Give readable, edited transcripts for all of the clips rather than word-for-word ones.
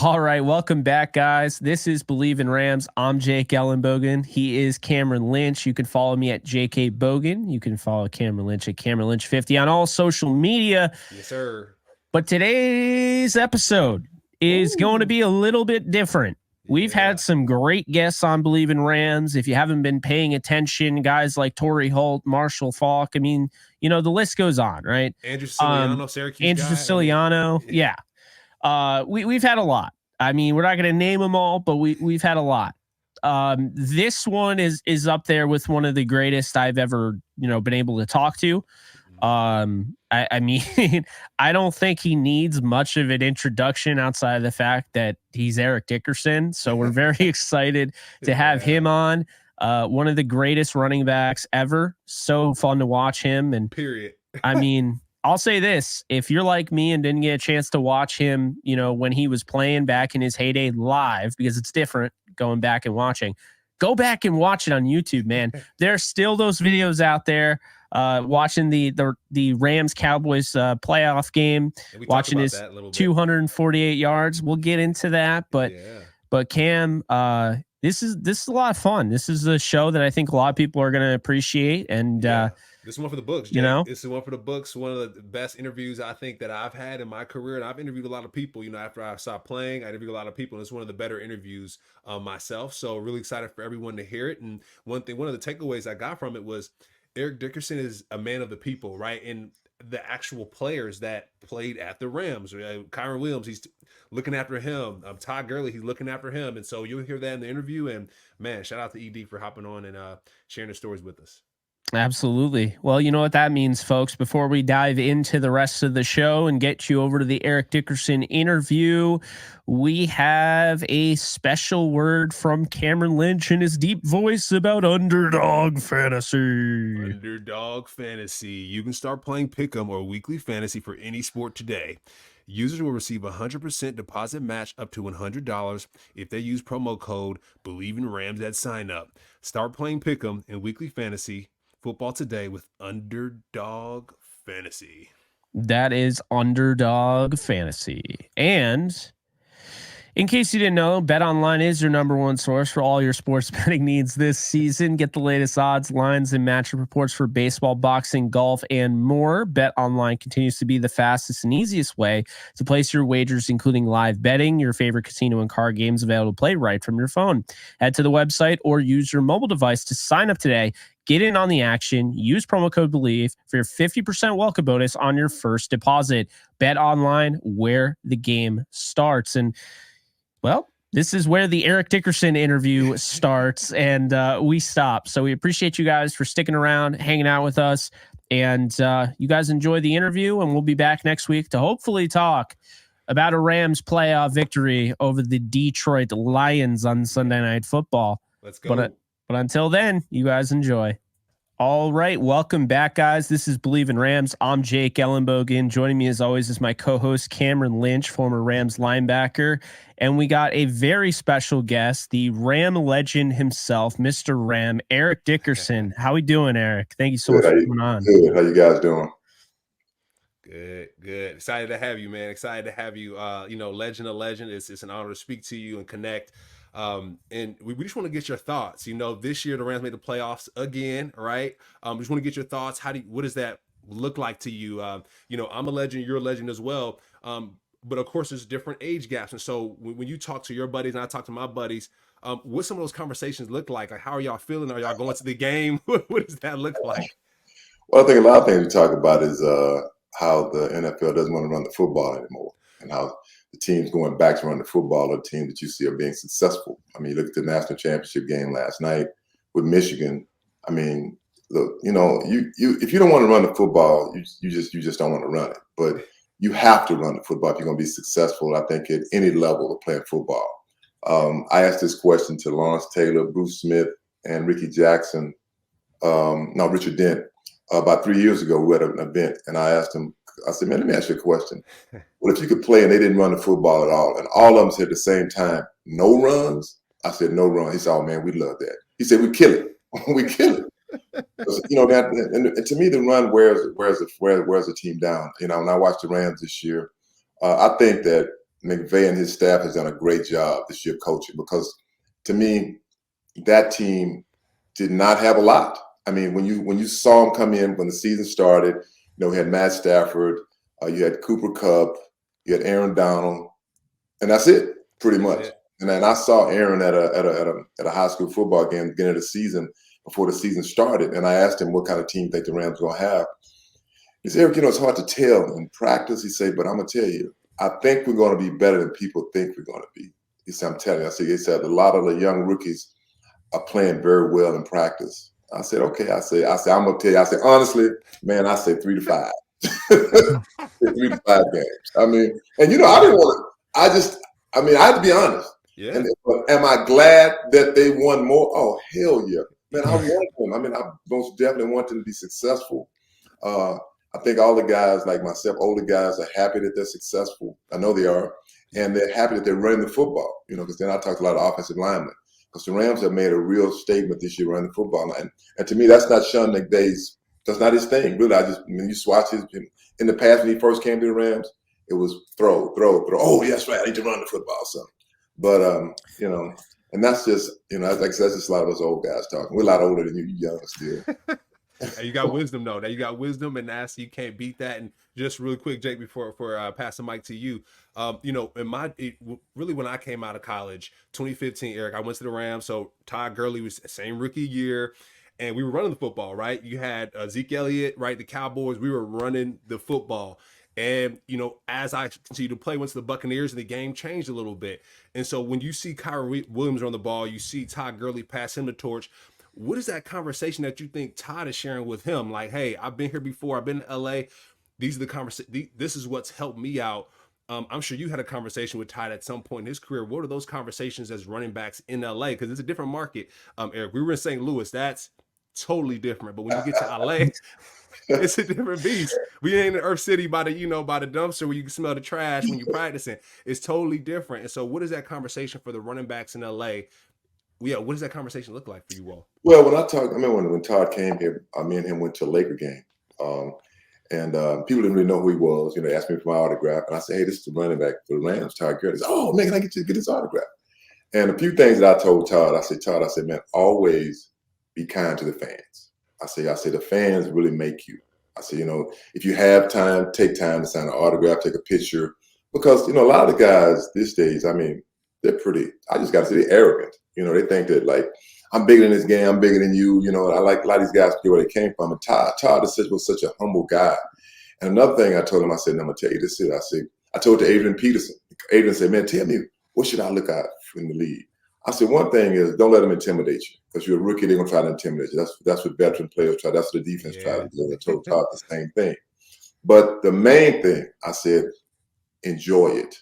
All right, welcome back, guys. This is Believe in Rams. I'm Jake Ellenbogen. He is Cameron Lynch. You can follow me at JK Bogan. You can follow Cameron Lynch at Cameron Lynch 50 on all social media. Yes, sir. But today's episode is going to be a little bit different. We've had some great guests on Believe in Rams. If you haven't been paying attention, guys like Torrey Holt, Marshall Falk, I mean, you know, the list goes on, right? Andrew Siciliano, Syracuse Andrew guy. Siciliano, yeah. We've had a lot. I mean, we're not going to name them all, but we've had a lot. This one is up there with one of the greatest I've ever, been able to talk to. I mean, I don't think he needs much of an introduction outside of the fact that he's Eric Dickerson. So we're very excited to have him on. One of the greatest running backs ever. So fun to watch him. And period. I mean, I'll say this, if you're like me and didn't get a chance to watch him, when he was playing back in his heyday live, because it's different going back and watching, go back and watch it on YouTube, man. There's still those videos out there, watching the Rams Cowboys playoff game, watching his 248 yards. We'll get into that, but Cam, this is a lot of fun. This is a show that I think a lot of people are going to appreciate. And, this is one for the books, Jay. This is one for the books. One of the best interviews I think that I've had in my career. And I've interviewed a lot of people, after I stopped playing, I interviewed a lot of people. And it's one of the better interviews myself. So really excited for everyone to hear it. And one of the takeaways I got from it was Eric Dickerson is a man of the people, right? And the actual players that played at the Rams. Kyren Williams, he's looking after him. Todd Gurley, he's looking after him. And so you'll hear that in the interview. And man, shout out to ED for hopping on and sharing the stories with us. Absolutely. Well, you know what that means, folks. Before we dive into the rest of the show and get you over to the Eric Dickerson interview, we have a special word from Cameron Lynch in his deep voice about underdog fantasy. Underdog fantasy. You can start playing Pick'em or weekly fantasy for any sport today. Users will receive a 100% deposit match up to $100 if they use promo code BelieveInRams at sign up. Start playing Pick'em and weekly fantasy football today with Underdog Fantasy. That is Underdog Fantasy. And in case you didn't know, BetOnline is your number one source for all your sports betting needs this season. Get the latest odds, lines, and matchup reports for baseball, boxing, golf, and more. BetOnline continues to be the fastest and easiest way to place your wagers, including live betting, your favorite casino and card games available to play right from your phone. Head to the website or use your mobile device to sign up today. Get in on the action. Use promo code BELIEVE for your 50% welcome bonus on your first deposit. Bet online where the game starts. And, well, this is where the Eric Dickerson interview starts and we stop. So we appreciate you guys for sticking around, hanging out with us. And you guys enjoy the interview. And we'll be back next week to hopefully talk about a Rams playoff victory over the Detroit Lions on Sunday Night Football. Let's go. But until then, you guys enjoy. All right. Welcome back, guys. This is Believe in Rams. I'm Jake Ellenbogen. Joining me, as always, is my co-host, Cameron Lynch, former Rams linebacker. And we got a very special guest, the Ram legend himself, Mr. Ram, Eric Dickerson. How we doing, Eric? Thank you so much for coming on. Good. How you guys doing? Good. Excited to have you, man. Excited to have you. Legend of legend. It's an honor to speak to you and connect. And we just want to get your thoughts. This year the Rams made the playoffs again, right? Just want to get your thoughts. What does that look like to you? I'm a legend, you're a legend as well. But of course there's different age gaps. And so when you talk to your buddies and I talk to my buddies, what some of those conversations look like? Like, how are y'all feeling? Are y'all going to the game? What does that look like? Well, I think a lot of things we talk about is how the NFL doesn't want to run the football anymore and how the teams going back to run the football are the teams that you see are being successful. I mean, you look at the national championship game last night with Michigan. I mean, look, if you don't want to run the football, you just don't want to run it. But you have to run the football if you're going to be successful, I think, at any level of playing football. I asked this question to Lawrence Taylor, Bruce Smith, and Richard Dent, about 3 years ago. We had an event, and I asked him, I said, man, let me ask you a question. What if you could play and they didn't run the football at all? And all of them said at the same time, no runs? I said, no runs. He said, oh, man, we love that. He said, we kill it. We kill it. And to me, the run wears the team down. When I watched the Rams this year, I think that McVay and his staff has done a great job this year coaching, because to me, that team did not have a lot. I mean, when you saw them come in when the season started, we had Matt Stafford, you had Cooper Kupp, you had Aaron Donald, and that's it, pretty much. Yeah. And then I saw Aaron at a high school football game at the beginning of the season before the season started, and I asked him what kind of team think the Rams were going to have. He said, Eric, it's hard to tell in practice. He said, but I'm going to tell you, I think we're going to be better than people think we're going to be. He said, I'm telling you. He said, a lot of the young rookies are playing very well in practice. I said, okay. I said, I'm going to tell you. I said, honestly, man, I say 3 to 5. 3 to 5 games. I mean, and I didn't want to, I had to be honest. Yeah. And am I glad that they won more? Oh, hell yeah. Man, I want them. I mean, I most definitely want them to be successful. I think all the guys like myself, older guys, are happy that they're successful. I know they are. And they're happy that they're running the football, because then I talked a lot of offensive linemen. Because the Rams have made a real statement this year running the football line. And to me, that's not Sean McVay's, that's not his thing. Really, when you watch his, in the past when he first came to the Rams, it was throw. Oh, yes, right, I need to run the football, son. But, and that's just, like I said, that's just a lot of us old guys talking. We're a lot older than you young still. You got wisdom, though. Now you got wisdom, and that's, you can't beat that. And just really quick, Jake, before pass the mic to you, really when I came out of college, 2015, Eric, I went to the Rams. So Todd Gurley was the same rookie year, and we were running the football, right? You had Zeke Elliott, right? The Cowboys, we were running the football. And, as I continued to play, went to the Buccaneers, and the game changed a little bit. And so when you see Kyren Williams on the ball, you see Todd Gurley pass him the torch. What is that conversation that you think Todd is sharing with him? Like, hey, I've been here before. I've been to LA. These are the conversations. This is what's helped me out. I'm sure you had a conversation with Todd at some point in his career. What are those conversations as running backs in LA? Because it's a different market. Eric, we were in St. Louis. That's totally different. But when you get to LA, it's a different beast. We ain't in Earth City by the dumpster where you can smell the trash when you're practicing. It's totally different. And so what is that conversation for the running backs in LA? Yeah, what does that conversation look like for you all? Well, when Todd came here, me and him went to a Laker game. And people didn't really know who he was. They asked me for my autograph. And I said, hey, this is the running back for the Rams, Todd Gurley. He said, oh, man, can I get his autograph? And a few things that I told Todd, I said, man, always be kind to the fans. I say, the fans really make you. I say, if you have time, take time to sign an autograph, take a picture. Because, a lot of the guys these days, they're pretty, I just got to say, they're arrogant. They think that, like, I'm bigger than this game, I'm bigger than you. I like a lot of these guys feel where they came from. And Todd was such a humble guy. And another thing I told him, I said, I'm going to tell you this. I told to Adrian Peterson. Adrian said, man, tell me, what should I look at in the league? I said, one thing is, don't let them intimidate you. Because you're a rookie, they're going to try to intimidate you. That's what veteran players try. That's what the defense try to do. I told Todd the same thing. But the main thing, I said, enjoy it,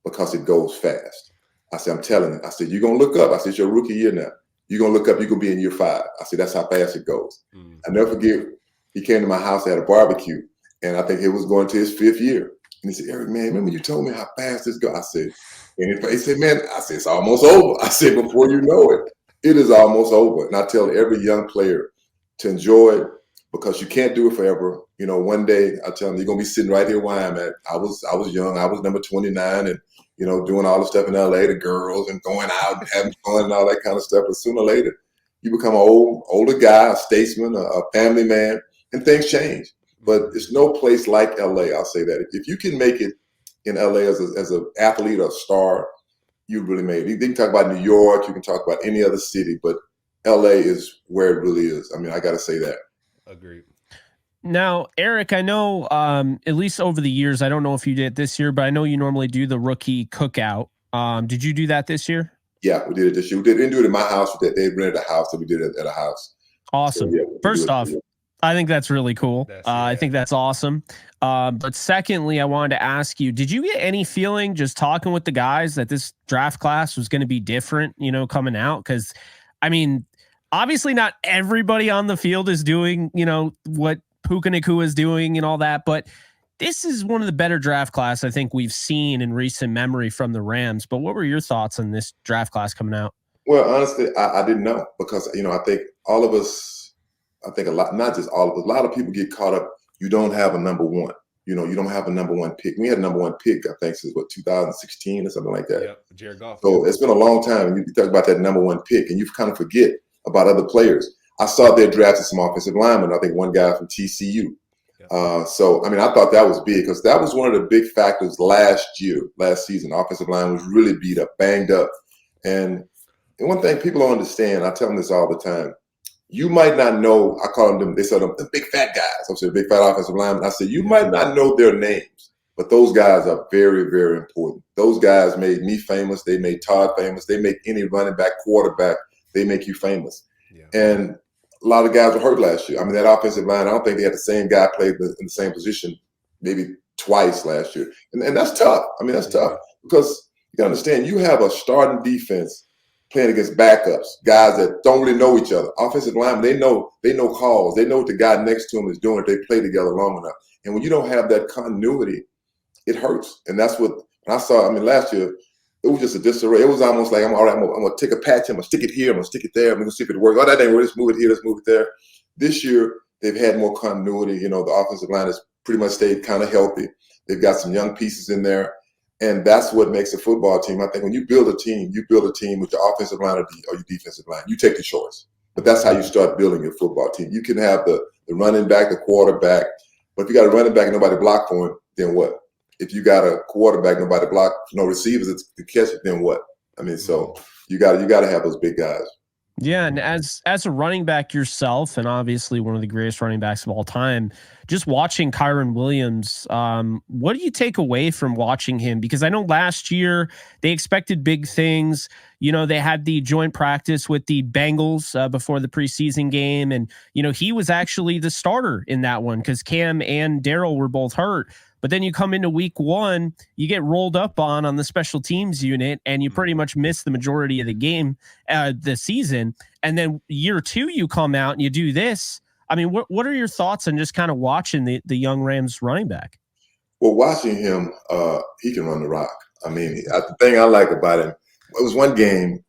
because it goes fast. I said, I'm telling you. I said, you're going to look up. I said, it's your rookie year now. You're going to look up, you're going to be in year 5. I said, that's how fast it goes. I never forget, he came to my house at a barbecue, and I think he was going to his 5th year. And he said, Eric, man, remember you told me how fast this goes? I said, and he said, man, it's almost over. I said, before you know it, it is almost over. And I tell every young player to enjoy it, because you can't do it forever. One day, I tell them, you're going to be sitting right here where I'm at. I was young. I was number 29, and doing all the stuff in LA, the girls, and going out and having fun and all that kind of stuff. But sooner or later, you become an older guy, a statesman, a family man, and things change. But there's no place like LA, I'll say that. If you can make it in LA as an athlete or a star, you really made it. You can talk about New York, you can talk about any other city, but LA is where it really is. I got to say that. Agreed. Now, Eric, I know at least over the years, I don't know if you did it this year, but I know you normally do the rookie cookout. Did you do that this year? Yeah, we did it this year. We didn't do it in my house. They rented a house, so we did it at a house. Awesome. So, yeah, first off, I think that's really cool. I think that's awesome. But secondly, I wanted to ask you, did you get any feeling just talking with the guys that this draft class was going to be different, coming out? Because, obviously not everybody on the field is doing, what Puka Nacua is doing and all that, but this is one of the better draft class I think we've seen in recent memory from the Rams. But what were your thoughts on this draft class coming out? Well, honestly, I didn't know, because, I think all of us, not just all of us, a lot of people get caught up. You don't have a number 1. You know, you don't have a number one pick. We had a number one pick, I think, since 2016 or something like that. Yep, Jared Goff. So it's been a long time. You talk about that number one pick, and you kind of forget about other players. I saw they drafted some offensive linemen. I think one guy from TCU. So, I mean, I thought that was big because that was one of the big factors last season. Offensive line was really beat up, banged up. And one thing people don't understand, I tell them this all the time, you might not know, I call them, they said them the big fat guys. I'm saying big fat offensive linemen. I said, you might not know their names, but those guys are very, very important. Those guys made me famous. They made Todd famous. They make any running back, quarterback, they make you famous. Yeah. And a lot of guys were hurt last year. I mean, that offensive line, I don't think they had the same guy played in the same position maybe twice last year. And that's tough. I mean, that's tough because you got to understand, you have a starting defense playing against backups, guys that don't really know each other. Offensive linemen, they know calls. They know what the guy next to them is doing if they play together long enough. And when you don't have that continuity, it hurts. And that's what I saw. I mean, last year, it was just a disarray. It was almost like, all right, I'm going to take a patch, I'm going to stick it here, I'm going to stick it there, I'm going to see if it works. Oh, that ain't work. Let's move it here, let's move it there. This year, they've had more continuity. You know, the offensive line has pretty much stayed kind of healthy. They've got some young pieces in there. And that's what makes a football team. I think when you build a team with your offensive line or your defensive line. You take the choice. But that's how you start building your football team. You can have the running back, the quarterback. But if you got a running back and nobody block for him, then what? If you got a quarterback, nobody block, no receivers to catch it, then what? I mean, so you got to have those big guys. Yeah, and as a running back yourself, and obviously one of the greatest running backs of all time, just watching Kyren Williams, what do you take away from watching him? Because I know last year they expected big things. You know, they had the joint practice with the Bengals before the preseason game, and you know he was actually the starter in that one because Cam and Darryl were both hurt. But then you come into week one, you get rolled up on the special teams unit, and you pretty much miss the majority of the game, the season. And then year two, you come out and you do this. I mean, what are your thoughts on just kind of watching the young Rams running back? Well, watching him, he can run the rock. I mean, the thing I like about him, it was one game,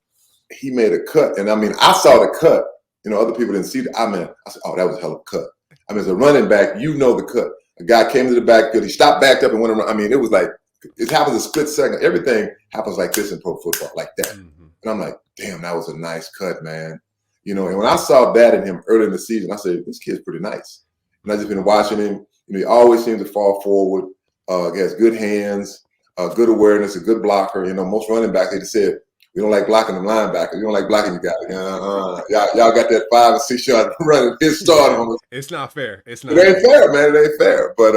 he made a cut. And I mean, I saw the cut. You know, other people didn't see it. I said, oh, that was a hell of a cut. I mean, as a running back, you know the cut. A guy came to the backfield. He stopped, backed up, and went around. I mean, it was like, it happens a split second. Everything happens like this in pro football, like that. Mm-hmm. And I'm like, damn, that was a nice cut, man. You know, and when I saw that in him early in the season, I said, this kid's pretty nice. And I've just been watching him. You know, he always seems to fall forward. He has good hands, good awareness, a good blocker. You know, most running backs, they just said, we don't like blocking the linebackers. We don't like blocking you guys. Y'all got that 5 or 6 yard running his start on us. It's not fair. It's not. It ain't fair, man. It ain't fair. But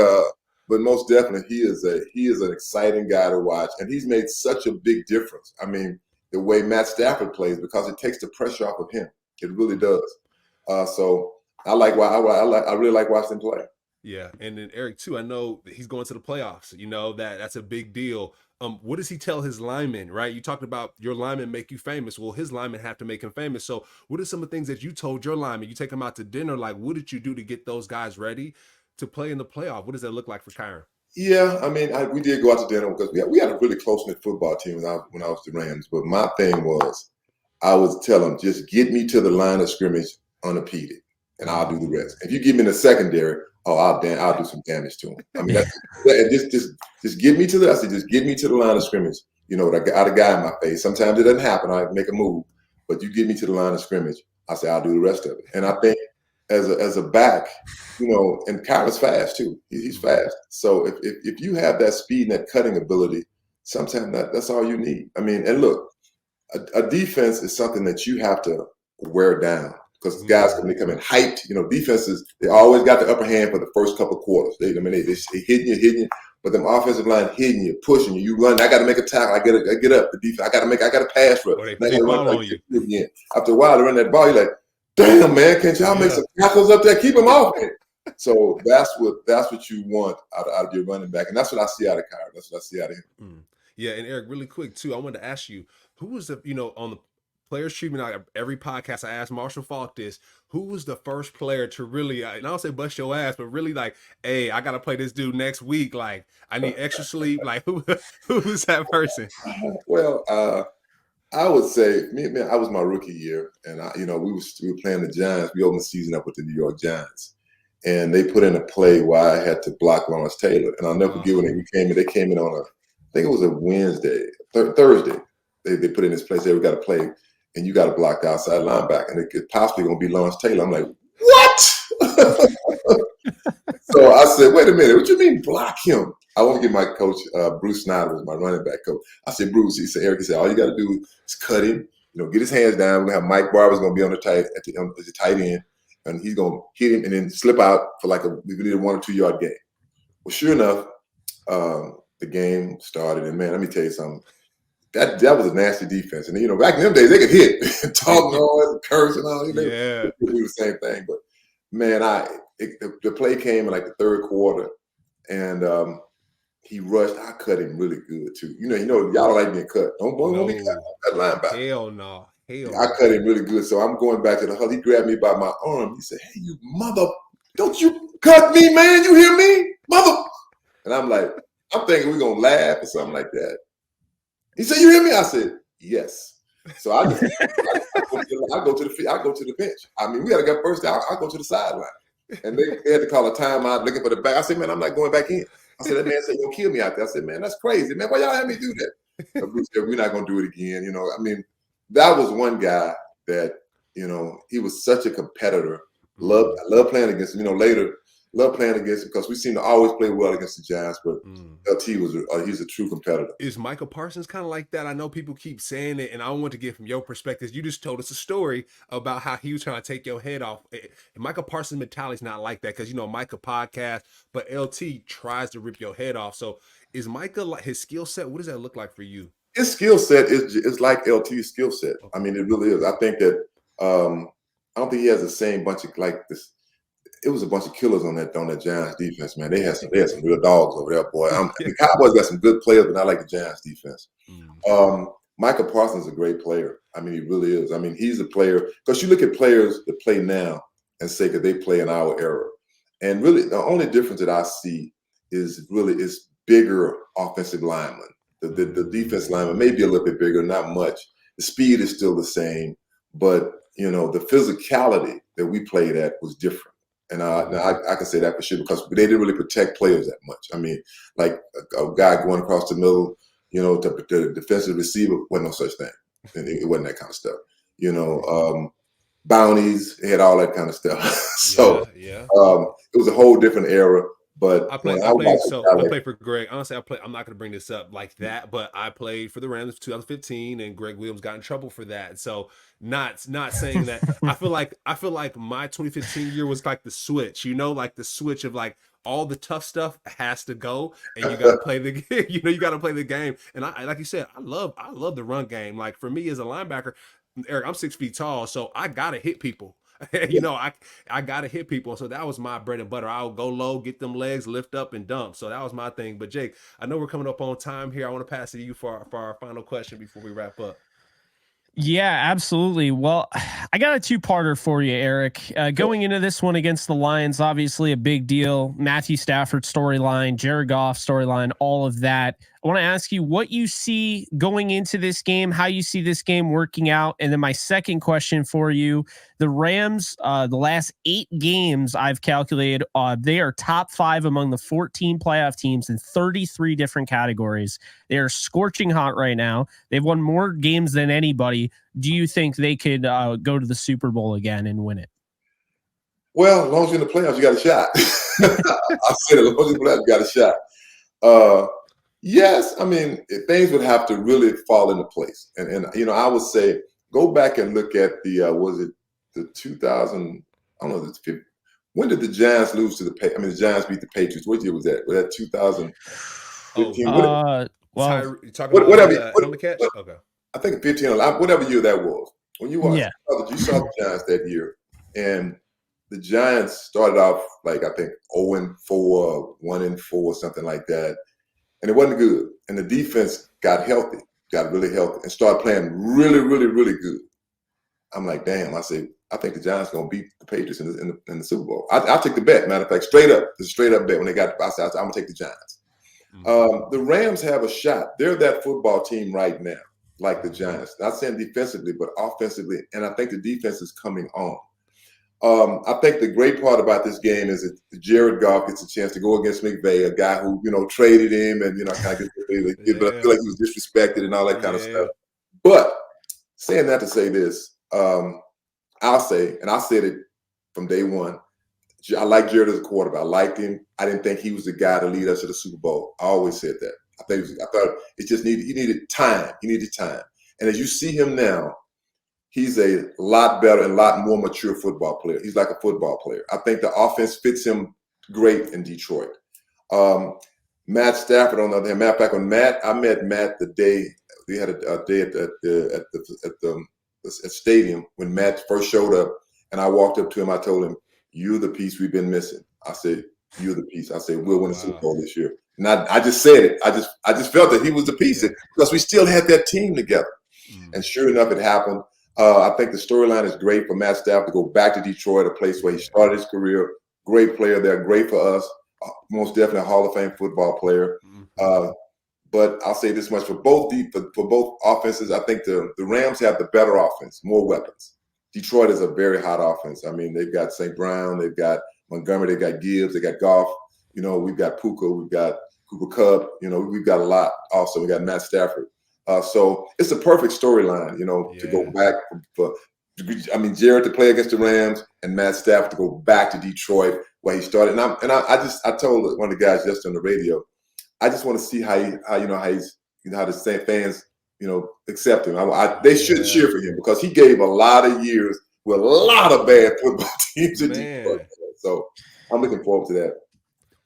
most definitely, he is an exciting guy to watch, and he's made such a big difference. I mean, the way Matt Stafford plays, because it takes the pressure off of him. It really does. So I really like watching him play. Yeah, and then Eric too. I know he's going to the playoffs. You know that's a big deal. What does he tell his linemen, right? You talked about your linemen make you famous. Well, his linemen have to make him famous. So what are some of the things that you told your linemen? You take them out to dinner. Like, what did you do to get those guys ready to play in the playoff? What does that look like for Kyren? Yeah, I mean, we did go out to dinner because we had a really close-knit football team when I was the Rams. But my thing was, I would tell them, just get me to the line of scrimmage unimpeded, and I'll do the rest. If you give me the secondary, I'll do some damage to him. I mean, just get me to the. I said, just get me to the line of scrimmage. You know, I got a guy in my face. Sometimes it doesn't happen. I make a move, but you get me to the line of scrimmage. I say, I'll do the rest of it. And I think as a back, you know, and Kyren's fast too. He's fast. So if you have that speed and that cutting ability, sometimes that's all you need. I mean, and look, a defense is something that you have to wear down. Because guys come in hyped, you know, defenses, they always got the upper hand for the first couple of quarters. They hitting you, but them offensive line hitting you, pushing you. You run, I got to make a tackle. I get up. The defense, I got to pass rush. Or they run on you. Again. After a while, they run that ball. You're like, damn, man, can't y'all make some tackles up there? Keep them off it. So that's what you want out of your running back, and that's what I see out of Kyren. That's what I see out of him. Yeah, and Eric, really quick too, I wanted to ask you, who was the on the players treatment, every podcast I asked Marshall Faulk this, who was the first player to really, and I don't say bust your ass, but really like, hey, I got to play this dude next week. Like, I need extra sleep. Like, who was that person? Well, I would say, I was my rookie year, and we were playing the Giants. We opened the season up with the New York Giants. and they put in a play where I had to block Lawrence Taylor. And I'll never forget when they came in on I think it was a Wednesday, Thursday. They put in this play, said we got to play, and you got to block the outside linebacker, and it's possibly going to be Lawrence Taylor. I'm like, what? So I said, wait a minute, what you mean block him? I want to get my coach, Bruce Snyder was my running back coach. I said, Bruce, he said, Eric, he said, all you got to do is cut him, get his hands down. We're going to have Mike Barber's going to be on the tight end, and he's going to hit him and then slip out for we need a 1 or 2 yard gain. Well, sure enough, the game started, and man, let me tell you something. That was a nasty defense. And back in them days, they could hit, talk noise, curse and all. Yeah. They do the same thing. But man, the play came in the third quarter, and he rushed. I cut him really good too. Y'all don't like being cut. Don't be cut. That linebacker. Hell no. I cut him really good. So I'm going back to the huddle. He grabbed me by my arm. He said, "Hey, you mother! Don't you cut me, man? You hear me, mother?" And I'm thinking we're gonna laugh or something like that. He said, "You hear me?" I said, "Yes." So I go to the bench. I mean, we got to go first down. I go to the sideline, and they had to call a timeout looking for the back. I said, "Man, I'm not going back in." I said, "That man said you'll kill me out there." I said, "Man, that's crazy, man. Why y'all have me do that?" But Bruce said, "We're not gonna do it again." I mean, that was one guy that he was such a competitor. I love playing against him. Later. Love playing against him because we seem to always play well against the Giants, but LT he's a true competitor. Is Micah Parsons kind of like that? I know people keep saying it, and I want to get from your perspective. You just told us a story about how he was trying to take your head off. And Micah Parsons' mentality is not like that because, Micah podcast, but LT tries to rip your head off. So is Micah, like his skill set, what does that look like for you? His skill set is like LT's skill set. I mean, it really is. I think that I don't think he has the same bunch of this. It was a bunch of killers on that Giants defense, man. They had some real dogs over there, boy. The Cowboys got some good players, but not like the Giants defense. Micah Parsons is a great player. I mean, he really is. I mean, he's a player because you look at players that play now and say that they play in our era, and really the only difference that I see is bigger offensive linemen. The defense lineman may be a little bit bigger, not much. The speed is still the same, but the physicality that we played at was different. And I can say that for sure because they didn't really protect players that much. I mean, like a guy going across the middle, the defensive receiver wasn't no such thing. And it wasn't that kind of stuff. Bounties, they had all that kind of stuff. So it was a whole different era. But I played for Greg. Honestly, I'm not going to bring this up like that, but I played for the Rams in 2015, and Greg Williams got in trouble for that. So not saying that. I feel like my 2015 year was like the switch. Like the switch of like all the tough stuff has to go, and you got to play the game. You got to play the game. And I like you said, I love the run game. Like for me as a linebacker, Eric, I'm 6 feet tall, so I gotta hit people. I gotta hit people. So that was my bread and butter. I'll go low, get them legs, lift up, and dump. So that was my thing. But Jake, I know we're coming up on time here. I want to pass it to you for our final question before we wrap up. Yeah, absolutely. Well, I got a two-parter for you, Eric. Going into this one against the Lions, obviously a big deal. Matthew Stafford storyline, Jared Goff storyline, all of that. I want to ask you what you see going into this game, how you see this game working out. And then my second question for you, the Rams, the last 8 games I've calculated, they are top 5 among the 14 playoff teams in 33 different categories. They are scorching hot right now. They've won more games than anybody. Do you think they could go to the Super Bowl again and win it? Well, as long as you're in the playoffs, you got a shot. I said, as long as you're in the playoffs, you got a shot. Yes, I mean, things would have to really fall into place. And I would say, go back and look at the 2000, I don't know, when did the Giants lose to the Giants beat the Patriots? What year was that? Was that 2015? Well, you're talking about from the catch? Okay. I think 15, whatever year that was. When you watched, you saw the Giants that year. And the Giants started off like, I think, 0-4, 1-4, something like that. And it wasn't good. And the defense got really healthy, and started playing really, really, really good. I'm like, damn. I say, I think the Giants going to beat the Patriots in the Super Bowl. I took the bet, matter of fact, straight up bet when they got. I said, I'm going to take the Giants. The Rams have a shot. They're that football team right now, like the Giants. Not saying defensively, but offensively. And I think the defense is coming on. I think the great part about this game is that Jared Goff gets a chance to go against McVay, a guy who, traded him and, kind of but I feel like he was disrespected and all that kind of stuff. But saying that to say this, I'll say, and I said it from day one, I like Jared as a quarterback. I liked him. I didn't think he was the guy to lead us to the Super Bowl. I always said that. I thought it just he needed time. He needed time. And as you see him now, he's a lot better and a lot more mature football player. He's like a football player. I think the offense fits him great in Detroit. Matt Stafford, on the other hand, matter of fact, I met Matt the day we had a day at the stadium when Matt first showed up, and I walked up to him. I told him, "You're the piece we've been missing." I said, "You're the piece." I said, "We'll win the Super Bowl this year." And I just said it. I just felt that he was the piece because we still had that team together. And sure enough, it happened. I think the storyline is great for Matt Stafford to go back to Detroit, a place where he started his career. Great player there, great for us. Most definitely a Hall of Fame football player. But I'll say this much: for both offenses, I think the Rams have the better offense, more weapons. Detroit is a very hot offense. I mean, they've got St. Brown, they've got Montgomery, they've got Gibbs, they got Goff. We've got Puka, we've got Cooper Kupp. We've got a lot. Also, we got Matt Stafford. So it's a perfect storyline, to go back Jared to play against the Rams and Matt Stafford to go back to Detroit where he started. And I told one of the guys just on the radio, I just want to see how the same fans, accept him. They should cheer for him because he gave a lot of years with a lot of bad football teams in Detroit. So I'm looking forward to that.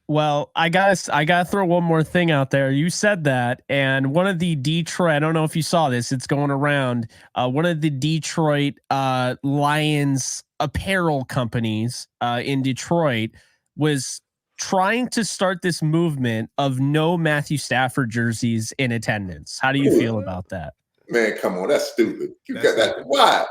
Well, I gotta throw one more thing out there. You said that, and one of the Detroit, I don't know if you saw this, it's going around. One of the Detroit Lions apparel companies in Detroit was trying to start this movement of no Matthew Stafford jerseys in attendance. How do you feel about that? Man, come on, that's stupid. Got that. Why?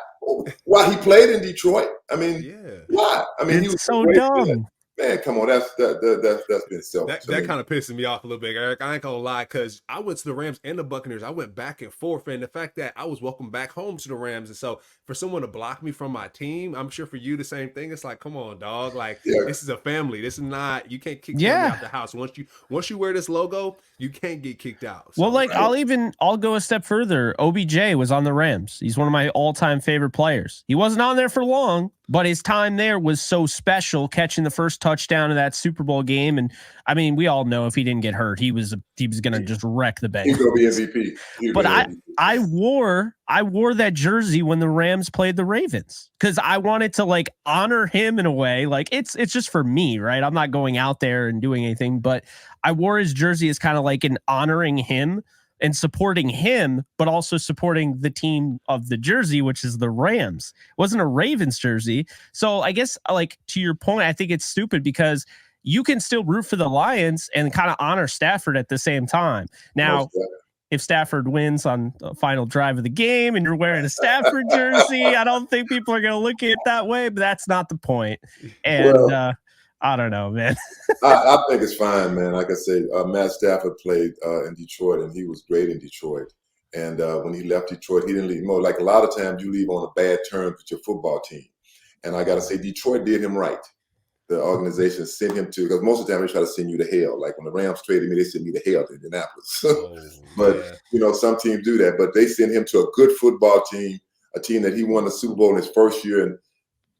Why he played in Detroit? I mean, why? I mean, he was so dumb. Player. Man, come on, that's been selfish. That kind of pisses me off a little bit, Eric. I ain't gonna lie, because I went to the Rams and the Buccaneers. I went back and forth, and the fact that I was welcomed back home to the Rams, and so for someone to block me from my team, I'm sure for you the same thing. It's like, come on, dog. Like this is a family. This is not. You can't kick me out the house. Once you wear this logo, you can't get kicked out. So, well, I'll go a step further. OBJ was on the Rams. He's one of my all-time favorite players. He wasn't on there for long, but his time there was so special, catching the first touchdown of that Super Bowl game. And I mean, we all know if he didn't get hurt, he was going to just wreck the Bengals. He's going to be MVP. But I wore that jersey when the Rams played the Ravens because I wanted to honor him in a way. Like it's just for me, right? I'm not going out there and doing anything, but I wore his jersey as kind of like an honoring him and supporting him, but also supporting the team of the jersey, which is the Rams. It wasn't a Ravens jersey. So I guess to your point, I think it's stupid because you can still root for the Lions and kind of honor Stafford at the same time. Now, if Stafford wins on the final drive of the game and you're wearing a Stafford jersey, I don't think people are going to look at it that way, but that's not the point. And I don't know, man. I think it's fine, man. Like I said, Matt Stafford played in Detroit, and he was great in Detroit. And when he left Detroit, he didn't leave. Like a lot of times you leave on a bad terms with your football team. And I got to say, Detroit did him right. The organization sent him to, because most of the time they try to send you to hell. Like when the Rams traded me, they sent me to hell to Indianapolis. But, some teams do that. But they sent him to a good football team, a team that he won the Super Bowl in his first year. And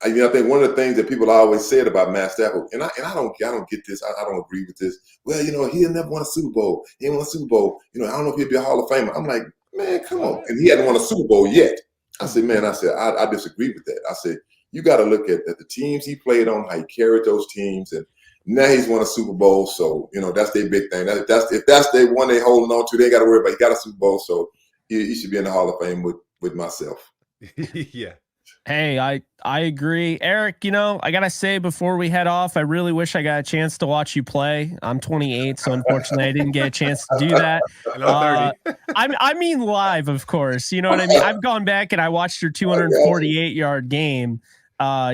I think one of the things that people always said about Matt Stafford, and I don't get this. I don't agree with this. Well, he'll never won a Super Bowl. He ain't won a Super Bowl. I don't know if he'll be a Hall of Famer. I'm like, man, come on. And he hadn't won a Super Bowl yet. I said, I disagree with that. I said, you got to look at the teams he played on, how he carried those teams, and now he's won a Super Bowl. So that's their big thing. If that's their one they holding on to, they got to worry about. He got a Super Bowl, so he should be in the Hall of Fame with myself. Yeah. Hey, I agree. Eric, I got to say before we head off, I really wish I got a chance to watch you play. I'm 28, so unfortunately I didn't get a chance to do that. And I'm 30. I mean live, of course. You know what I mean? I've gone back and I watched your 248-yard game.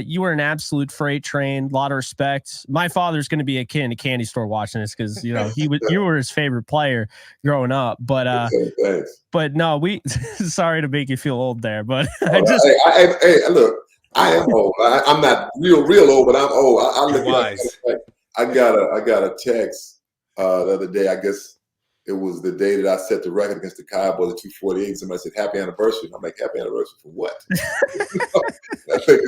You were an absolute freight train. A lot of respect. My father's going to be a kid in a candy store watching this because you were his favorite player growing up. But no, sorry to make you feel old there, but hey, look, I am old. I'm not real old, but I'm old. I look wise. I got a text the other day. I guess it was the day that I set the record against the Cowboys at 248. Somebody said, "Happy anniversary." I'm like, "Happy anniversary for what?" I think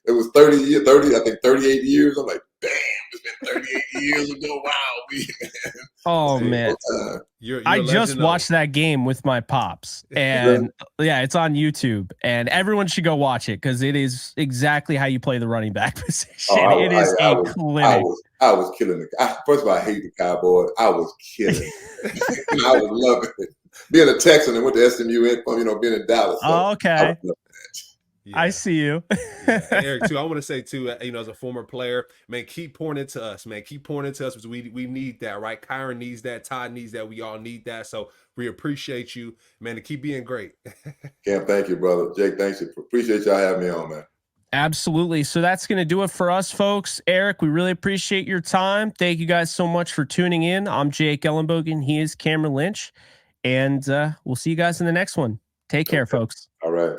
it was 30 years, 30, I think 38 years. I'm like, damn, it's been 38 years ago. Wow, man. Oh man. I just watched that game with my pops, and yeah, it's on YouTube, and everyone should go watch it because it is exactly how you play the running back position. It is a clinic. I was killing first of all, I hate the Cowboys. I was killing. I was loving it. Being a Texan and went to SMU, being in Dallas. So oh, okay. Yeah. I see you. Eric, too. I want to say, too, as a former player, man, keep pouring into us, man. Keep pouring into us because we need that, right? Kyren needs that. Todd needs that. We all need that. So we appreciate you, man, to keep being great. Cam, thank you, brother. Jake, thanks. Appreciate y'all having me on, man. Absolutely. So that's going to do it for us, folks. Eric, we really appreciate your time. Thank you guys so much for tuning in. I'm Jake Ellenbogen. He is Cameron Lynch. And we'll see you guys in the next one. Take care, folks. All right.